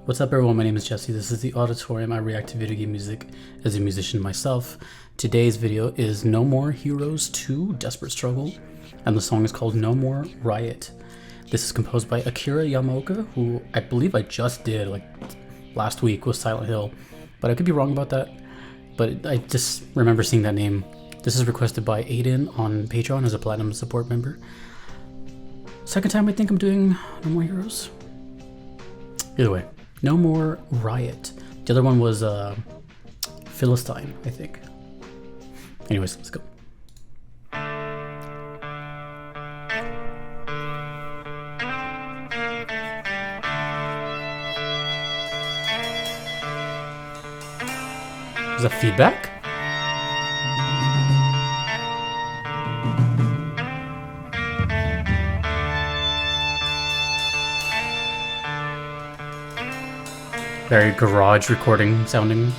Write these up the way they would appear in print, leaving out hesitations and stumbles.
What's up everyone, my name is Jesse. This is the Auditorium. I react to video game music as a musician myself. Today's video is No More Heroes 2 Desperate Struggle, and the song is called No More Riot. This is composed by Akira Yamaoka, who I believe I just did like last week with Silent Hill, but I could be wrong about that. But I just remember seeing that name. This is requested by Aiden on Patreon as a Platinum support member. Second time I think I'm doing No More Heroes. Either way, No More Riot. The other one was Philistine, I think. Anyways, let's go. Is that feedback? Very garage recording sounding.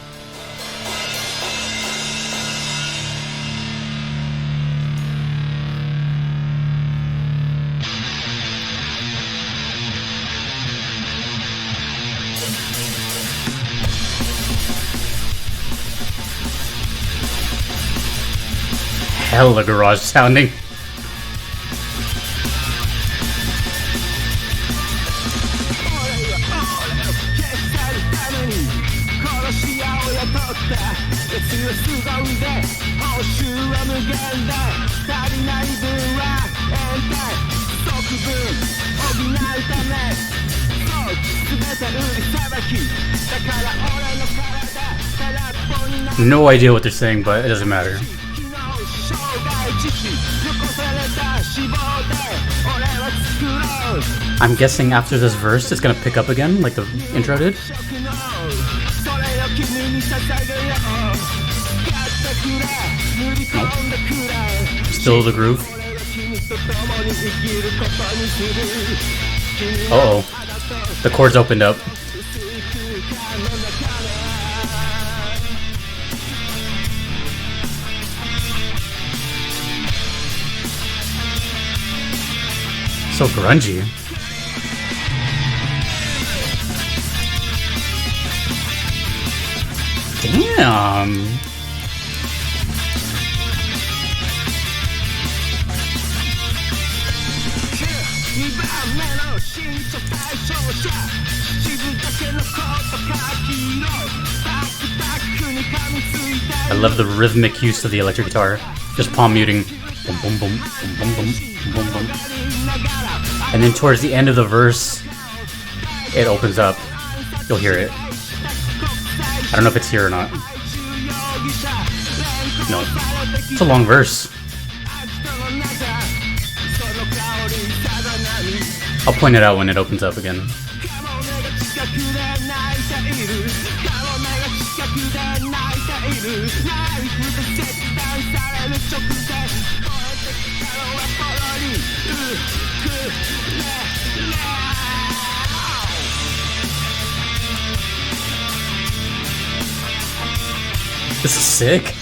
Hella garage sounding. No idea what they're saying, but it doesn't matter. I'm guessing after this verse it's gonna pick up again, like the intro did. Nope. Still the groove. Uh-oh. The chords opened up. So grungy. Damn. I love the rhythmic use of the electric guitar. Just palm muting. Boom, boom, boom, boom, boom, boom, boom, boom. And then towards the end of the verse, it opens up. You'll hear it. I don't know if it's here or not. No. It's a long verse. I'll point it out when it opens up again. This is sick.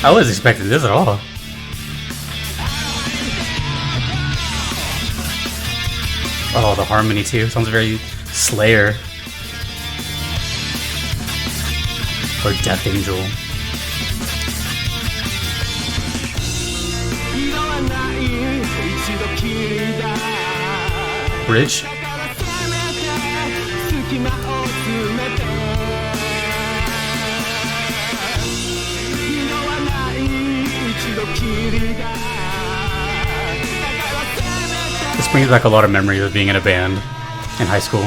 I wasn't expecting this at all. Oh, the harmony too. Sounds very Slayer. Or Death Angel. Bridge. This brings back a lot of memories of being in a band in high school.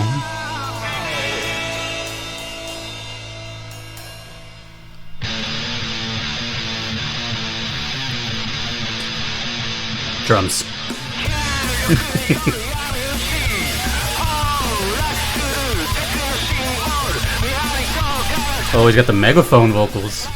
Drums. Oh, he's got the megaphone vocals.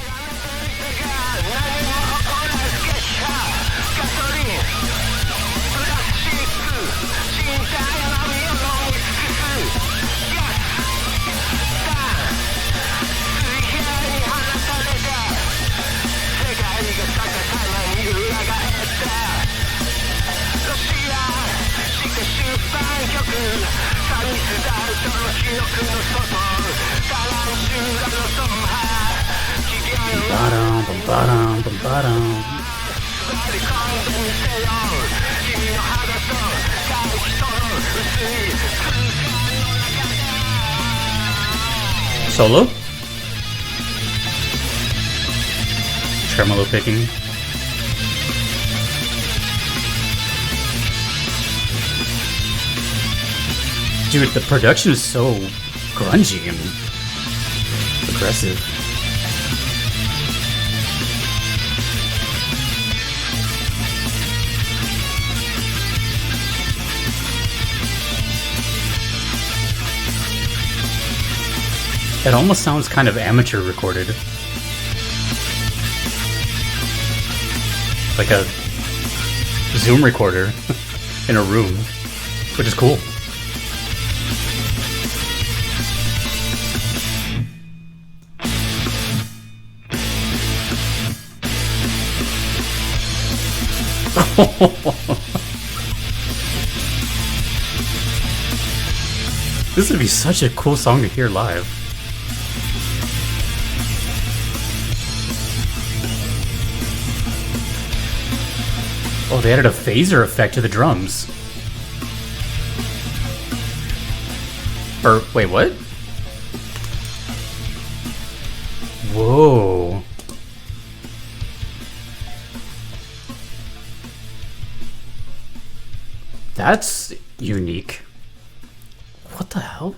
Ba-dum, ba-dum. Solo? Tremolo picking. Dude, the production is so grungy and aggressive. It almost sounds kind of amateur recorded. Like a Zoom recorder in a room, which is cool. This would be such a cool song to hear live. Oh, they added a phaser effect to the drums. Or, wait, what? Whoa. That's unique. What the hell?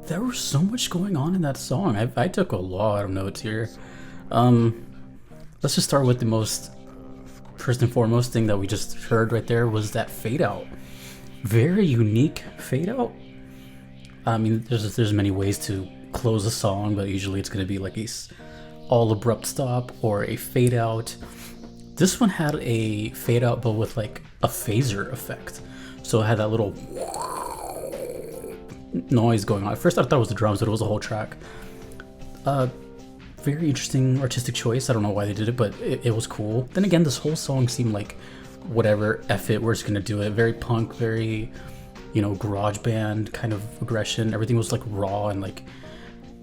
There was so much going on in that song. I took a lot of notes here. Let's just start with the most, first and foremost thing that we just heard right there was that fade out. Very unique fade out. I mean, there's many ways to close a song, but usually it's going to be like a all abrupt stop or a fade out. This one had a fade out, but with like a phaser effect. So it had that little noise going on. At first I thought it was the drums, but it was a whole track. Very interesting artistic choice. I don't know why they did it, but it was cool. Then again, this whole song seemed like whatever, F it, we're just gonna do it. Very punk, very, you know, garage band kind of aggression. Everything was like raw and like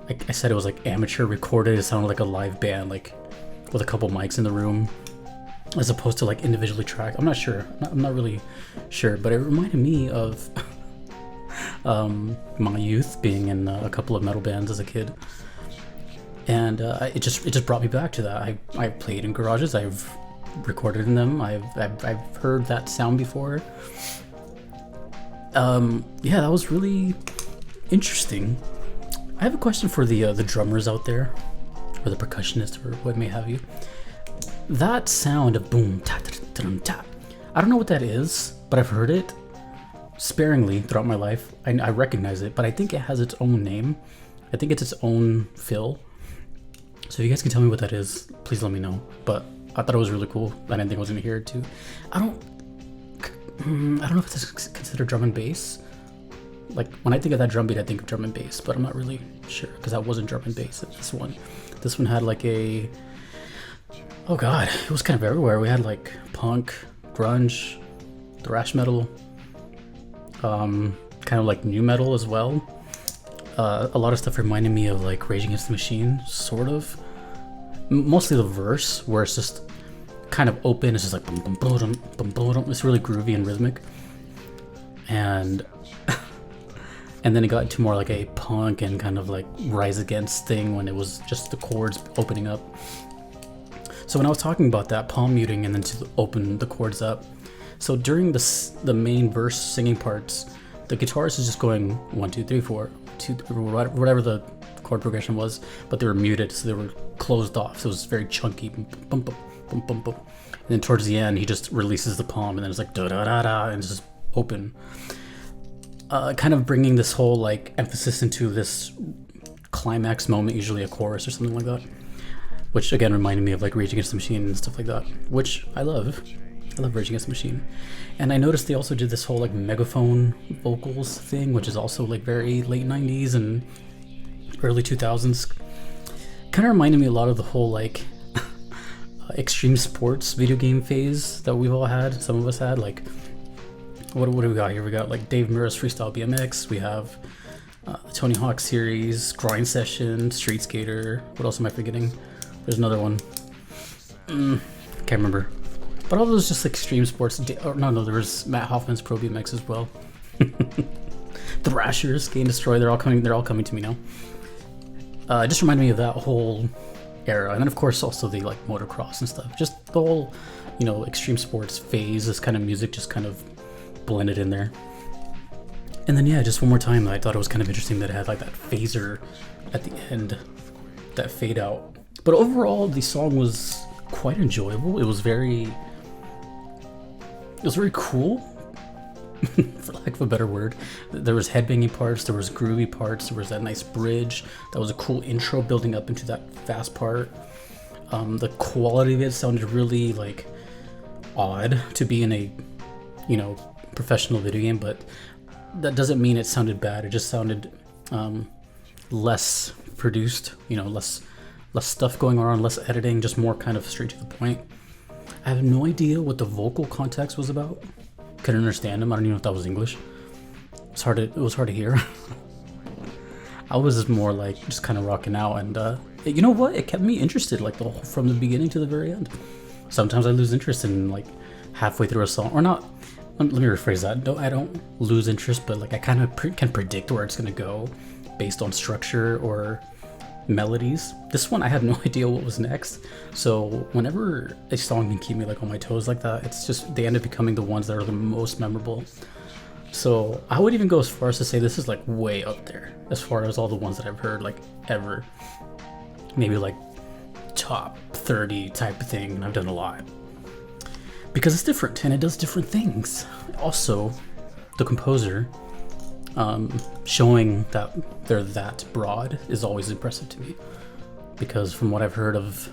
I said, it was like amateur recorded. It sounded like a live band, like with a couple mics in the room, as opposed to like individually tracked. I'm not sure. I'm not really sure, but it reminded me of my youth, being in a couple of metal bands as a kid. And it just brought me back to that. I played in garages. I've recorded in them. I've heard that sound before. Yeah, that was really interesting. I have a question for the drummers out there, or the percussionists, or what may have you. That sound of boom, ta ta ta ta ta. I don't know what that is, but I've heard it sparingly throughout my life. I recognize it, but I think it has its own name. I think it's its own fill. So if you guys can tell me what that is, please let me know. But I thought it was really cool. I didn't think I was gonna hear it too. I don't know if it's considered drum and bass. Like when I think of that drum beat, I think of drum and bass, but I'm not really sure because that wasn't drum and bass. This one had like a, oh god, it was kind of everywhere. We had like punk, grunge, thrash metal, kind of like new metal as well. A lot of stuff reminded me of like Rage Against the Machine, sort of. Mostly the verse, where it's just kind of open. It's just like bum, bum, bum, bum, bum, bum. It's really groovy and rhythmic. And and then it got into more like a punk and kind of like Rise Against thing when it was just the chords opening up. So when I was talking about that palm muting and then to open the chords up, so during the main verse singing parts, the guitarist is just going 1 2 3 4 2 3, whatever the chord progression was, but they were muted, so they were closed off. So it was very chunky, bum, bum, bum, bum, bum, bum. And then towards the end, he just releases the palm, and then it's like da da da da, and it's just open. Kind of bringing this whole like emphasis into this climax moment, usually a chorus or something like that, which again reminded me of like Rage Against the Machine and stuff like that, which I love. I love Rage Against the Machine. And I noticed they also did this whole like megaphone vocals thing, which is also like very late 90s and early 2000s. Kind of reminded me a lot of the whole like extreme sports video game phase that we've all had. Some of us had. Like, what do we got here? We got like Dave Mirra's Freestyle BMX. We have The Tony Hawk series, Grind Session, Street Skater. What else am I forgetting? There's another one. Can't remember. But all those just extreme sports. No, there was Matt Hoffman's Pro BMX as well. Thrashers, Gain Destroy. They're all coming to me now. It just reminded me of that whole era, and then of course also the like motocross and stuff. Just the whole, you know, extreme sports phase. This kind of music just kind of blended in there. And then yeah, just one more time, I thought it was kind of interesting that it had like that phaser at the end, that fade out. But overall, the song was quite enjoyable. It was very cool, for lack of a better word. There was headbanging parts, there was groovy parts, there was that nice bridge. That was a cool intro building up into that fast part. The quality of it sounded really like odd to be in a, you know, professional video game, but that doesn't mean it sounded bad. It just sounded less produced, you know, less stuff going on, less editing, just more kind of straight to the point. I have no idea what the vocal context was about. Couldn't understand them. I don't even know if that was English. It was hard to hear. I was just more like just kind of rocking out, and you know what? It kept me interested like from the beginning to the very end. Sometimes I lose interest in like halfway through a song, or not. Let me rephrase that. No, I don't lose interest, but like I kind of can predict where it's gonna go based on structure or melodies. This one I had no idea what was next, so whenever a song can keep me like on my toes like that, it's just they end up becoming the ones that are the most memorable. So I would even go as far as to say this is like way up there as far as all the ones that I've heard like ever. Maybe like top 30 type of thing, and I've done a lot because it's different and it does different things. Also, the composer showing that they're that broad is always impressive to me, because from what I've heard of,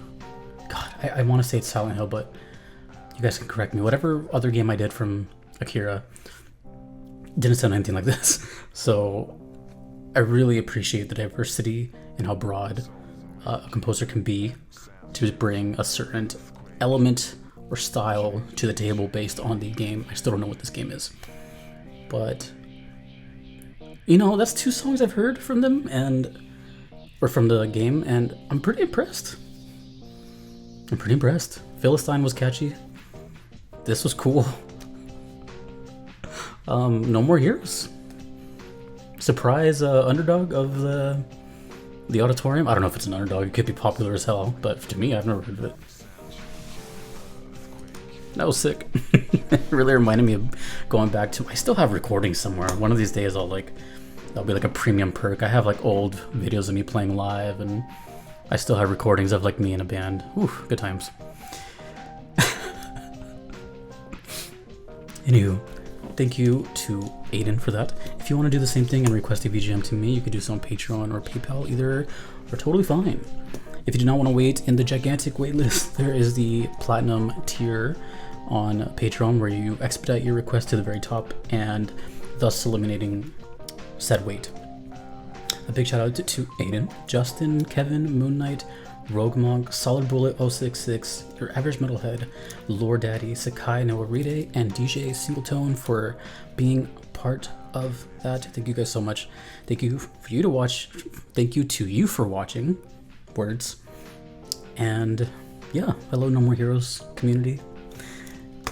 God, I want to say it's Silent Hill, but you guys can correct me. Whatever other game I did from Akira didn't sound anything like this. So I really appreciate the diversity and how broad a composer can be to bring a certain element or style to the table based on the game. I still don't know what this game is, but you know, that's 2 songs I've heard from them or from the game, and I'm pretty impressed. Philistine was catchy. This was cool. No More Heroes. Surprise underdog of the auditorium. I don't know if it's an underdog. It could be popular as hell, but to me, I've never heard of it. That was sick. It really reminded me of going back to, I still have recordings somewhere. One of these days that'll be like a premium perk. I have like old videos of me playing live, and I still have recordings of like me in a band. Whew, good times. Anywho, thank you to Aiden for that. If you want to do the same thing and request a VGM to me, you could do so on Patreon or PayPal. Either are totally fine. If you do not want to wait in the gigantic wait list, there is the platinum tier on Patreon where you expedite your request to the very top and thus eliminating said wait. A big shout out to Aiden, Justin, Kevin, Moon Knight, Rogue Monk, Solid Bullet 066, Your Average Metalhead, Lore Daddy, Sakai Noaride, and DJ Singletone for being part of that. Thank you guys so much. Thank you to you for watching. Words. And yeah, hello No More Heroes community.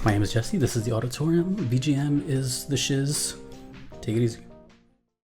My name is Jesse, this is the Auditorium. BGM is the shiz. Take it easy.